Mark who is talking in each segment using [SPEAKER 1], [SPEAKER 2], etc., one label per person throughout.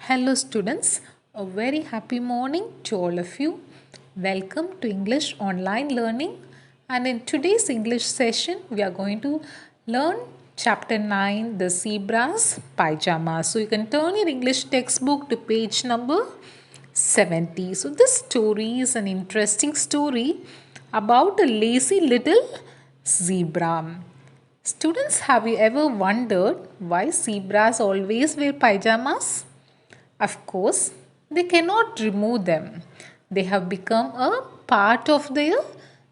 [SPEAKER 1] Hello students, a very happy morning to all of you. Welcome to English online learning, and in today's English session we are going to learn chapter 9, the zebra's pajamas. So you can turn your English textbook to page number 70. So this story is an interesting story about a lazy little zebra. Students, have you ever wondered why zebras always wear pajamas? Of course, they cannot remove them. They have become a part of their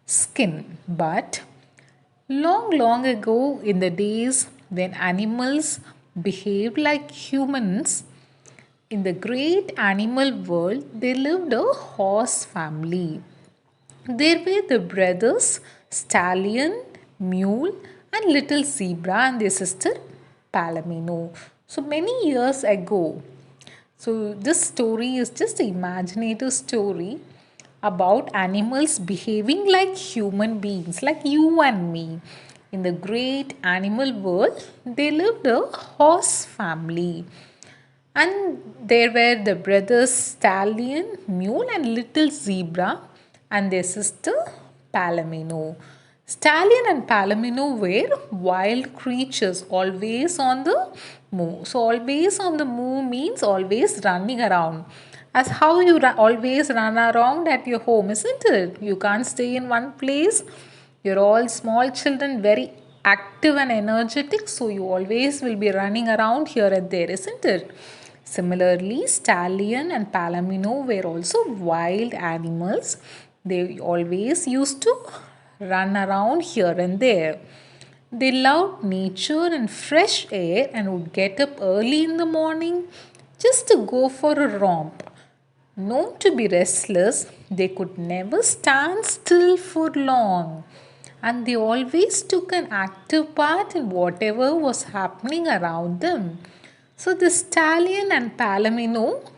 [SPEAKER 1] skin. But long ago, in the days when animals behaved like humans, in the great animal world, there lived a horse family. There were the brothers Stallion, Mule, and little Zebra and their sister Palomino. So many years ago, so this story is just an imaginative story about animals behaving like human beings, like you and me. In the great animal world, they lived a horse family. And there were the brothers Stallion, Mule, and little Zebra, and their sister Palomino. Stallion and Palomino were wild creatures, always on the move. So, always on the move means always running around. As how you always run around at your home, isn't it? You can't stay in one place. You're all small children, very active and energetic, so you always will be running around here and there, isn't it? Similarly, Stallion and Palomino were also wild animals. They always used to run around here and there. They loved nature and fresh air and would get up early in the morning just to go for a romp. Known to be restless, they could never stand still for long, and they always took an active part in whatever was happening around them. So, the Stallion and Palomino,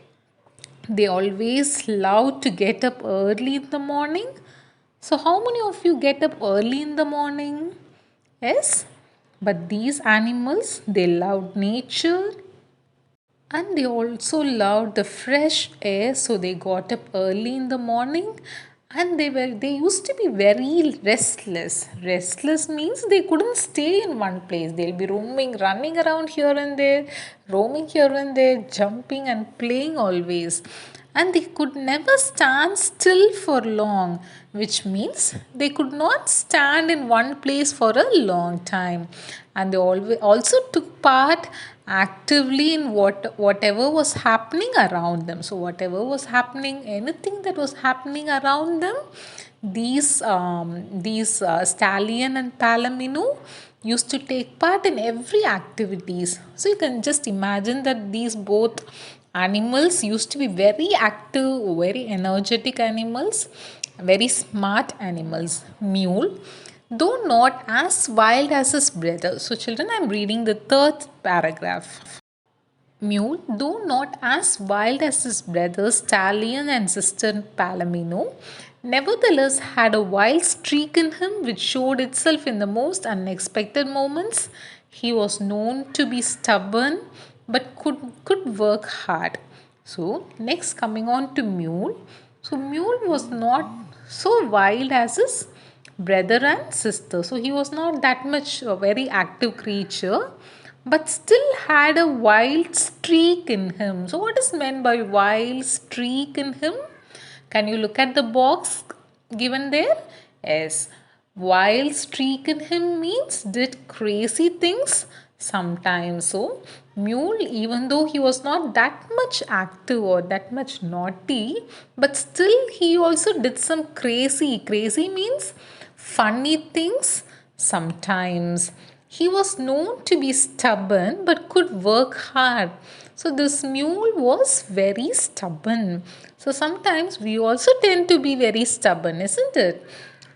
[SPEAKER 1] they always loved to get up early in the morning. So, how many of you get up early in the morning? Yes, but these animals, they loved nature and they also loved the fresh air, so they got up early in the morning and they used to be very restless. Restless means they couldn't stay in one place. They'll be roaming, running around here and there, roaming here and there, jumping and playing always. And they could never stand still for long, which means they could not stand in one place for a long time. And they always also took part actively in whatever was happening around them. So whatever was happening, anything that was happening around them, these Stallion and Palomino used to take part in every activities. So you can just imagine that these both animals used to be very active, very energetic animals, very smart animals. Mule, though not as wild as his brother. So children, I am reading the third paragraph. Mule, though not as wild as his brothers Stallion and sister Palomino, nevertheless had a wild streak in him which showed itself in the most unexpected moments. He was known to be stubborn but could work hard. So, next coming on to Mule. So, Mule was not so wild as his brother and sister. So, he was not that much a very active creature but still had a wild streak in him. So, what is meant by wild streak in him? Can you look at the box given there? Yes. Wild streak in him means did crazy things sometimes. So, Mule, even though he was not that much active or that much naughty, but still he also did some crazy. Crazy means funny things sometimes. He was known to be stubborn but could work hard. So, this mule was very stubborn. So, sometimes we also tend to be very stubborn, isn't it?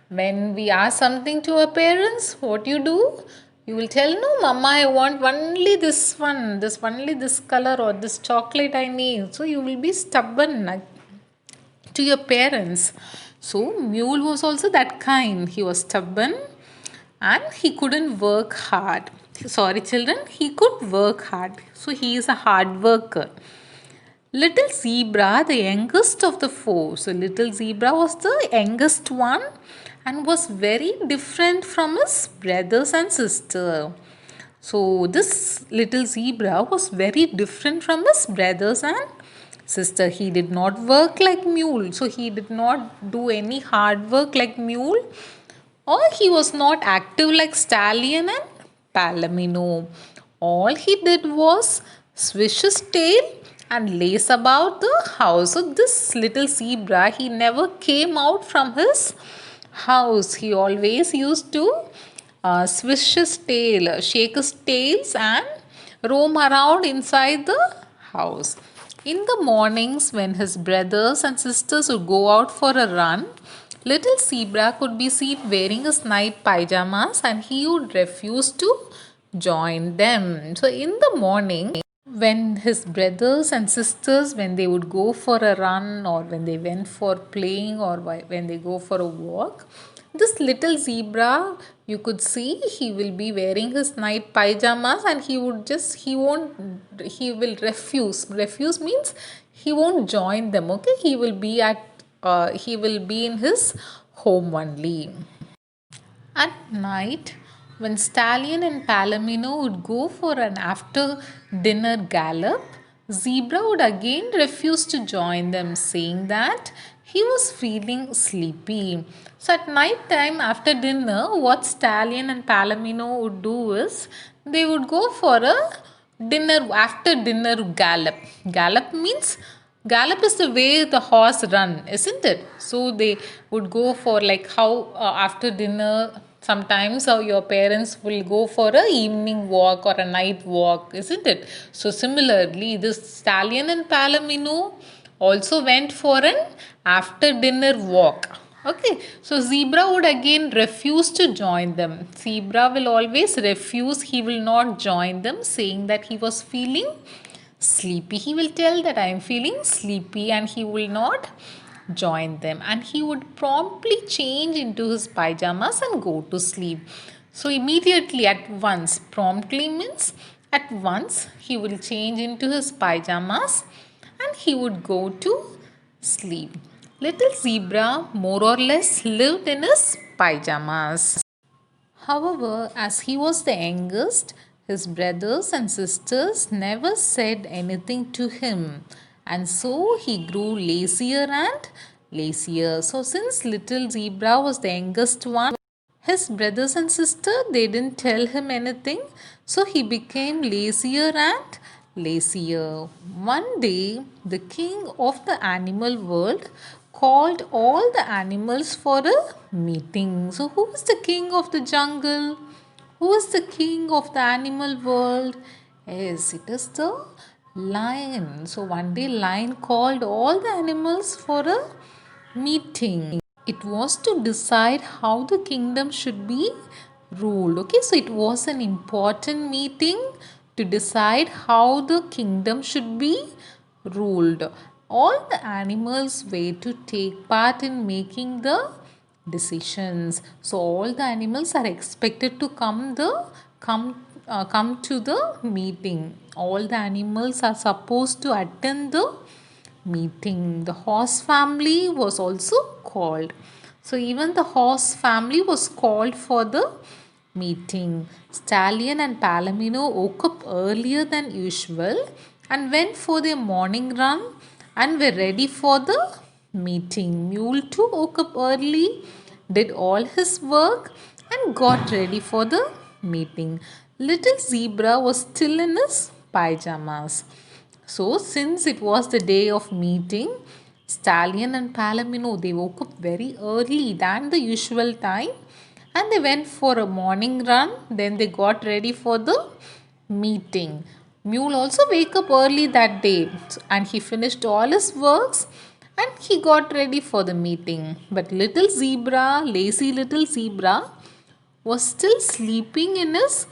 [SPEAKER 1] When we ask something to our parents, what you do? You will tell, no, mama, I want only this one, only this color or this chocolate I need. So, you will be stubborn to your parents. So, Mule was also that kind. He was stubborn and he couldn't work hard. Sorry, children, he could work hard. So, he is a hard worker. Little Zebra, the youngest of the four. So, Little Zebra was the youngest one and was very different from his brothers and sister. So, this little zebra was very different from his brothers and sister. He did not work like mule. So, he did not do any hard work like mule, or he was not active like stallion and palomino. All he did was swish his tail and lace about the house. So this little zebra, he never came out from his house. He always used to swish his tail, shake his tails and roam around inside the house. In the mornings when his brothers and sisters would go out for a run, little zebra could be seen wearing his night pajamas and he would refuse to join them. So in the morning, when his brothers and sisters, when they would go for a run or when they went for playing or when they go for a walk, this little zebra, you could see he will be wearing his night pajamas and he will refuse means he won't join them. Okay, he will be in his home only. At night, when Stallion and Palomino would go for an after dinner gallop, Zebra would again refuse to join them, saying that he was feeling sleepy. So, at night time after dinner, what Stallion and Palomino would do is they would go for a after dinner gallop. Gallop is the way the horse run, isn't it? So they would go for like how after dinner sometimes your parents will go for a evening walk or a night walk, isn't it? So similarly, this stallion and palomino also went for an after dinner walk. Okay, so zebra would again refuse to join them. Zebra will always refuse, he will not join them, saying that he was feeling sleepy. He will tell that I am feeling sleepy and he will not join them, and he would promptly change into his pajamas and go to sleep. So, immediately at once, promptly means at once, he will change into his pajamas and he would go to sleep. Little zebra more or less lived in his pajamas. However, as he was the youngest, his brothers and sisters never said anything to him, and so he grew lazier and lazier. So, since little zebra was the youngest one, his brothers and sister they didn't tell him anything, so he became lazier and lazier. One day, the king of the animal world called all the animals for a meeting. So, who is the king of the jungle? Who is the king of the animal world? Yes, it is the lion. So, one day, lion called all the animals for a meeting. It was to decide how the kingdom should be ruled. Okay, so it was an important meeting to decide how the kingdom should be ruled. All the animals were to take part in making the decisions. So all the animals are expected to come to the meeting. All the animals are supposed to attend the meeting. The horse family was also called. So even the horse family was called for the meeting. Stallion and Palomino woke up earlier than usual and went for their morning run and were ready for the meeting. Mule too woke up early, did all his work and got ready for the meeting. Little zebra was still in his pajamas. So, since it was the day of meeting, Stallion and Palomino they woke up very early than the usual time and they went for a morning run. Then they got ready for the meeting. Mule also wake up early that day and he finished all his works and he got ready for the meeting. But little zebra, lazy little zebra, was still sleeping in his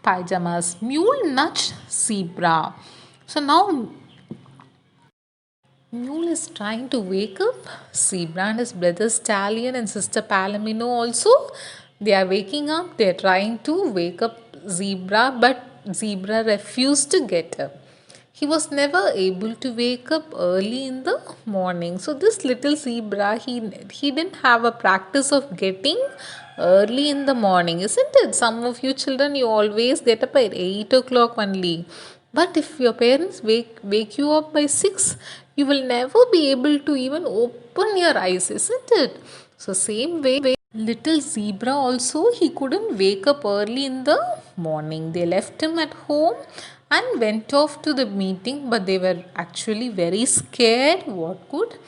[SPEAKER 1] pajamas. Mule nudged zebra. So now Mule is trying to wake up Zebra and his brother Stallion and sister Palomino also. They are waking up. They are trying to wake up Zebra, but Zebra refused to get up. he was never able to wake up early in the morning. So this little zebra, he didn't have a practice of getting early in the morning, isn't it? Some of you children, you always get up at 8 o'clock only. But if your parents wake you up by 6, you will never be able to even open your eyes, isn't it? So same way, little zebra also, he couldn't wake up early in the morning. They left him at home and went off to the meeting, but they were actually very scared what could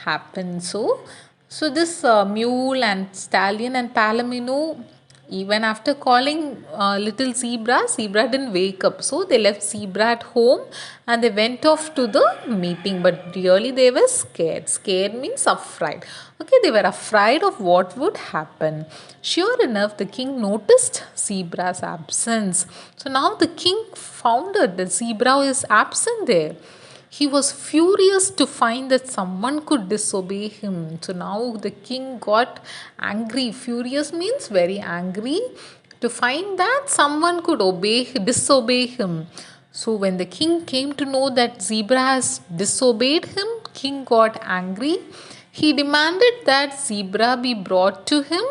[SPEAKER 1] happen. So this mule and stallion and palomino, even after calling little zebra, zebra didn't wake up. So they left zebra at home and they went off to the meeting. But really they were scared. Scared means afraid. Okay, they were afraid of what would happen. Sure enough, the king noticed zebra's absence. So now the king found out that zebra is absent there. He was furious to find that someone could disobey him. So now the king got angry. Furious means very angry to find that someone could disobey him. So when the king came to know that zebra has disobeyed him, king got angry. He demanded that zebra be brought to him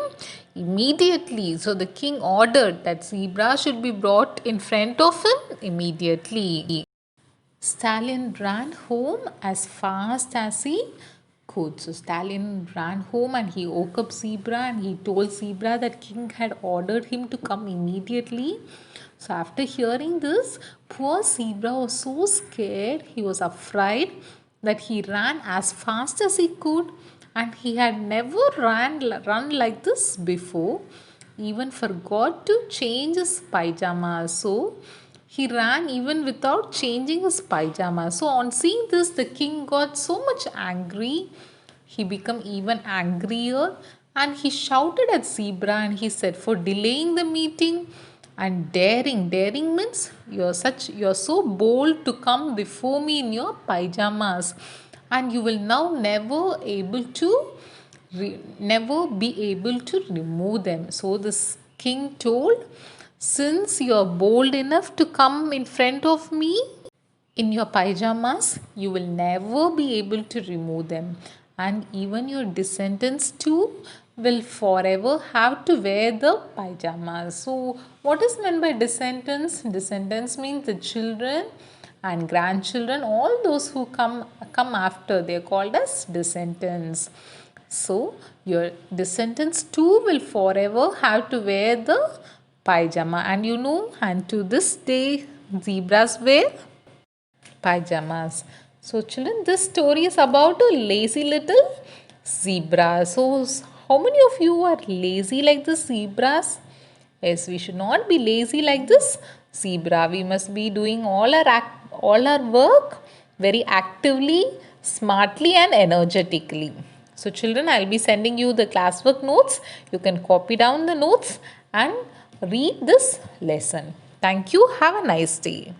[SPEAKER 1] immediately. So the king ordered that zebra should be brought in front of him immediately. Stallion ran home as fast as he could. So Stallion ran home and he woke up Zebra and he told Zebra that King had ordered him to come immediately. So after hearing this, poor Zebra was so scared, he was afraid that he ran as fast as he could, and he had never run like this before. Even forgot to change his pajamas. So he ran even without changing his pajamas. So on seeing this, the king got so much angry. He became even angrier and he shouted at Zebra and he said, for delaying the meeting and daring. Daring means you're so bold to come before me in your pajamas, and you will now never be able to remove them. So this king told, since you're bold enough to come in front of me in your pajamas, you will never be able to remove them. And even your descendants too will forever have to wear the pajamas. So, what is meant by descendants? Descendants means the children and grandchildren, all those who come after, they are called as descendants. So, your descendants too will forever have to wear the pajama, and to this day zebras wear pajamas. So children, this story is about a lazy little zebra. So how many of you are lazy like the zebras? Yes, we should not be lazy like this zebra. We must be doing all our work very actively, smartly and energetically. So children, I'll be sending you the classwork notes. You can copy down the notes and read this lesson. Thank you. Have a nice day.